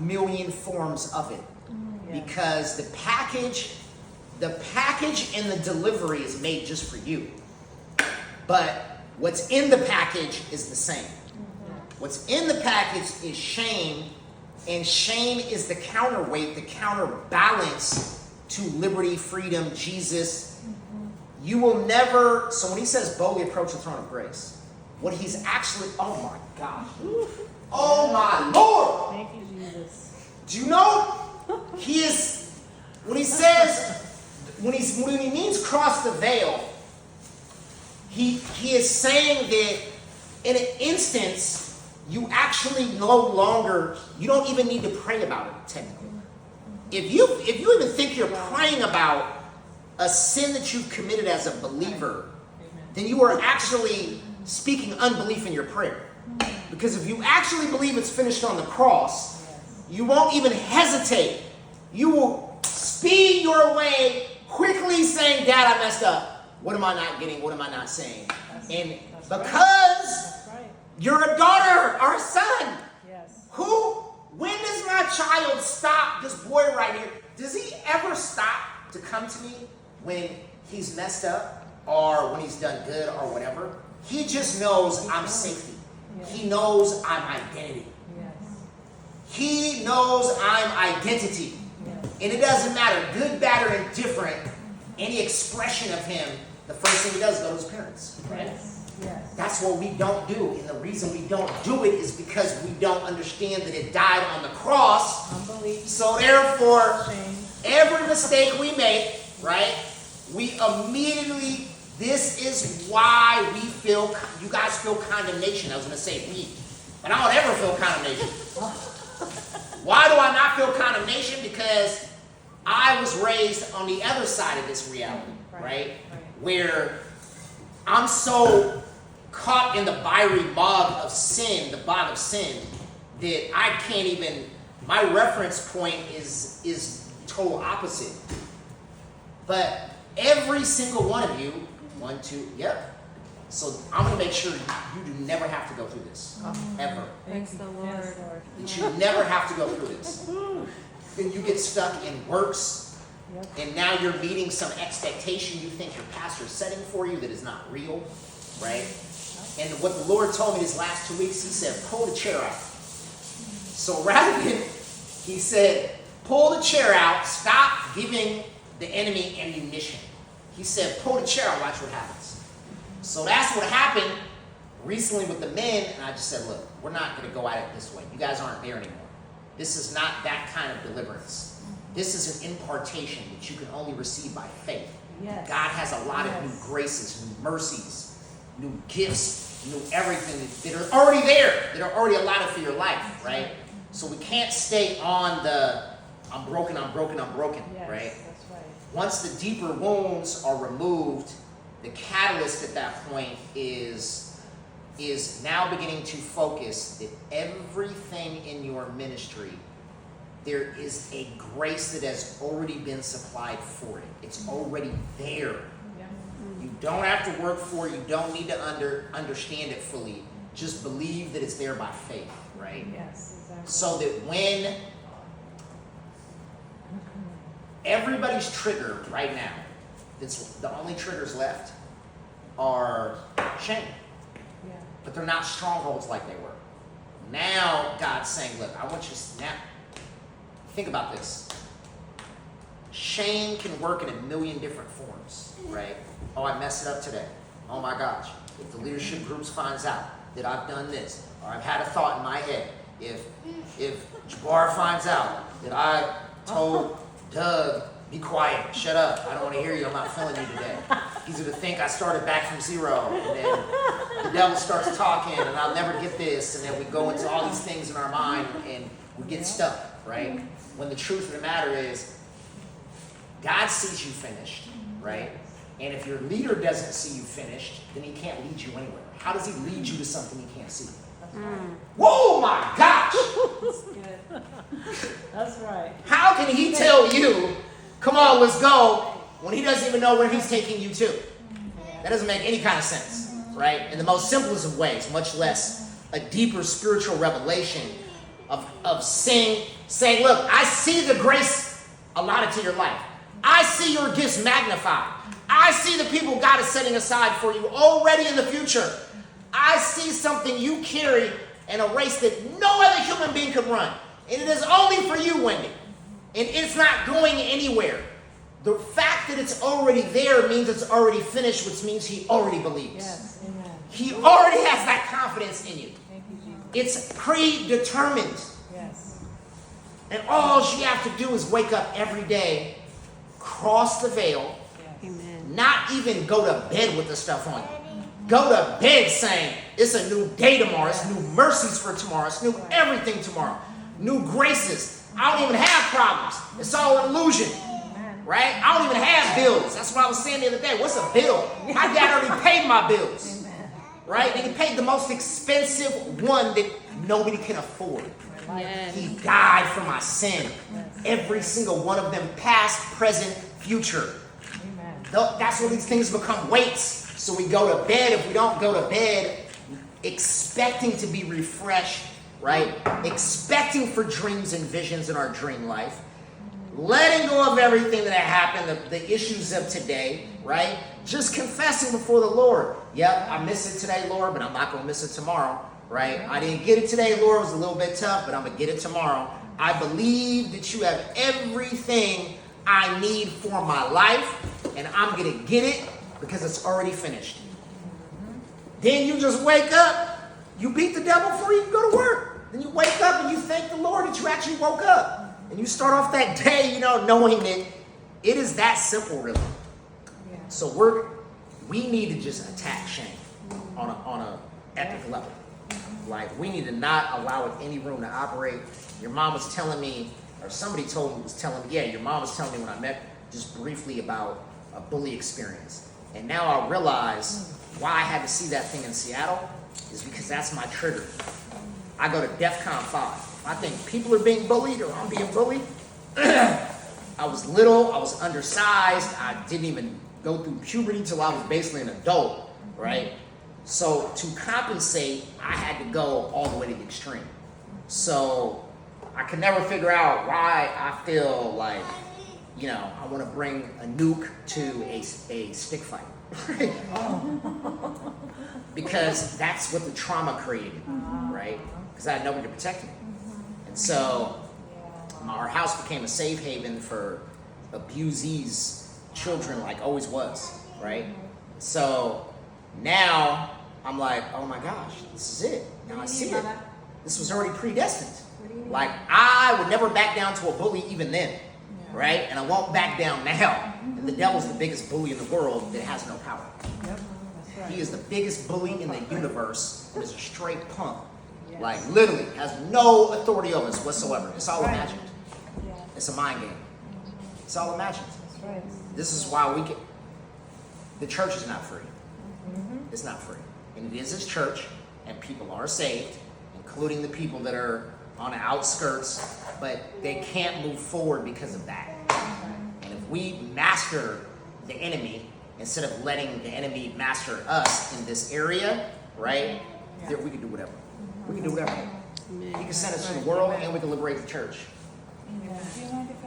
million forms of it. Because the package and the delivery is made just for you. But what's in the package is the same. What's in the package is shame, and shame is the counterweight, the counterbalance to liberty, freedom, Jesus. You will never, so when he says boldly approach the throne of grace, what he's actually, oh my gosh. Oh my Lord. Thank you, Jesus. Do you know? He is, when he says, when he means cross the veil, he is saying that in an instance, you actually no longer, you don't even need to pray about it, technically. If you even think you're praying about a sin that you've committed as a believer, then you are actually speaking unbelief in your prayer. Because if you actually believe it's finished on the cross, you won't even hesitate. You will speed your way quickly saying, Dad, I messed up. What am I not getting? What am I not saying? And because you're a daughter or a son, when does my child stop, this boy right here, does he ever stop to come to me when he's messed up or when he's done good or whatever? He just knows I'm safety. He knows I'm identity. He knows I'm identity. And it doesn't matter, good, bad, or indifferent, any expression of him, the first thing he does is go to his parents. Right? That's what we don't do. And the reason we don't do it is because we don't understand that it died on the cross. Unbelief. So therefore, Shame. every mistake we make, right, we immediately, this is why we feel, you guys feel condemnation. I was going to say we, but I don't ever feel condemnation. Why do I not feel condemnation? Because I was raised on the other side of this reality, right? Where I'm so caught in the fiery bog of sin, that I can't even, my reference point is total opposite. But every single one of you, so I'm going to make sure you do never have to go through this, ever. Thanks the Lord. That you never have to go through this. Then you get stuck in works, and now you're meeting some expectation you think your pastor's setting for you that is not real, right? And what the Lord told me these last 2 weeks, he said, pull the chair out. So rather than, he said, pull the chair out, stop giving the enemy ammunition. He said, pull the chair out, watch what happens. So that's what happened recently with the men, and I just said, look, we're not going to go at it this way. You guys aren't there anymore. This is not that kind of deliverance. This is an impartation that you can only receive by faith. Yes. God has a lot of new graces, new mercies, new gifts, new everything that are already there, that are already allotted for your life, right? So we can't stay on the I'm broken, yes, right? That's right. Once the deeper wounds are removed, the catalyst at that point is now beginning to focus that everything in your ministry, there is a grace that has already been supplied for it. It's already there. You don't have to work for it. You don't need to understand it fully. Just believe that it's there by faith, right? Yes, exactly. So that when everybody's triggered right now, it's the only triggers left are shame. But they're not strongholds like they were. Now God's saying, look, I want you to now think about this. Shame can work in a million different forms, right? Oh, I messed it up today. Oh my gosh. If the leadership groups finds out that I've done this, or I've had a thought in my head, if Jabbar finds out that I told Doug, be quiet, shut up, I don't want to hear you, I'm not feeling you today. He's going to think I started back from zero, and then the devil starts talking, and I'll never get this, and then we go into all these things in our mind, and we get stuck, right? When the truth of the matter is, God sees you finished, right? And if your leader doesn't see you finished, then he can't lead you anywhere. How does he lead you to something he can't see? Whoa, my gosh! That's good. That's right. How can he tell you, come on, let's go, when he doesn't even know where he's taking you to? That doesn't make any kind of sense, right? In the most simplest of ways, much less a deeper spiritual revelation. of saying, look, I see the grace allotted to your life. I see your gifts magnified. I see the people God is setting aside for you already in the future. I see something you carry in a race that no other human being can run. And it is only for you, Wendy. And it's not going anywhere. The fact that it's already there means it's already finished, which means he already believes. Yes. Amen. He already has that confidence in you. Thank you, Jesus. It's predetermined. Yes. And all you have to do is wake up every day, cross the veil, Yes. not even go to bed with the stuff on you. Go to bed saying, it's a new day tomorrow, it's new mercies for tomorrow, it's new everything tomorrow, new graces. I don't even have problems. It's all an illusion. Right? I don't even have bills. That's what I was saying the other day. What's a bill? My dad already paid my bills. Right? And he paid the most expensive one that nobody can afford. Yes. He died for my sin. Every single one of them, past, present, future. Amen. That's where these things become weights. So we go to bed. If we don't go to bed expecting to be refreshed, right? Expecting for dreams and visions in our dream life. Letting go of everything that happened, the issues of today, right? Just confessing before the Lord. Yep, I miss it today, Lord, but I'm not going to miss it tomorrow, right? I didn't get it today, Lord. It was a little bit tough, but I'm going to get it tomorrow. I believe that you have everything I need for my life, and I'm going to get it because it's already finished. Then you just wake up. You beat the devil before you go to work. Then you wake up and you thank the Lord that you actually woke up. And you start off that day, knowing that it is that simple, really. Yeah. So we need to just attack shame on a epic level. Like, we need to not allow it any room to operate. Your mom was telling me, or somebody was telling me, your mom was telling me when I met just briefly about a bully experience. And now I realize why I had to see that thing in Seattle is because that's my trigger. I go to DEFCON 5. I think people are being bullied or I'm being bullied. I was little, I was undersized, I didn't even go through puberty till I was basically an adult, right? So to compensate, I had to go all the way to the extreme. So I could never figure out why I feel like, I want to bring a nuke to a stick fight. Because that's what the trauma created, right? Because I had nobody to protect me. And so our house became a safe haven for abusees' children, like always was, right? So now I'm like, oh my gosh, this is it. Now I see it. This was already predestined. Like, I would never back down to a bully even then, right? And I won't back down now. And the devil's the biggest bully in the world that has no power. Yep. That's right. He is the biggest bully in the universe and is a straight punk. Like, literally has no authority over us whatsoever. It's all imagined. Yeah. It's a mind game. It's all imagined. That's right. This is why the church is not free. It's not free. And it is his church, and people are saved, including the people that are on the outskirts, but they can't move forward because of that. And if we master the enemy, instead of letting the enemy master us in this area, right, then we can do whatever. We can do whatever. He can send us to the world, and we can liberate the church. Do you mind if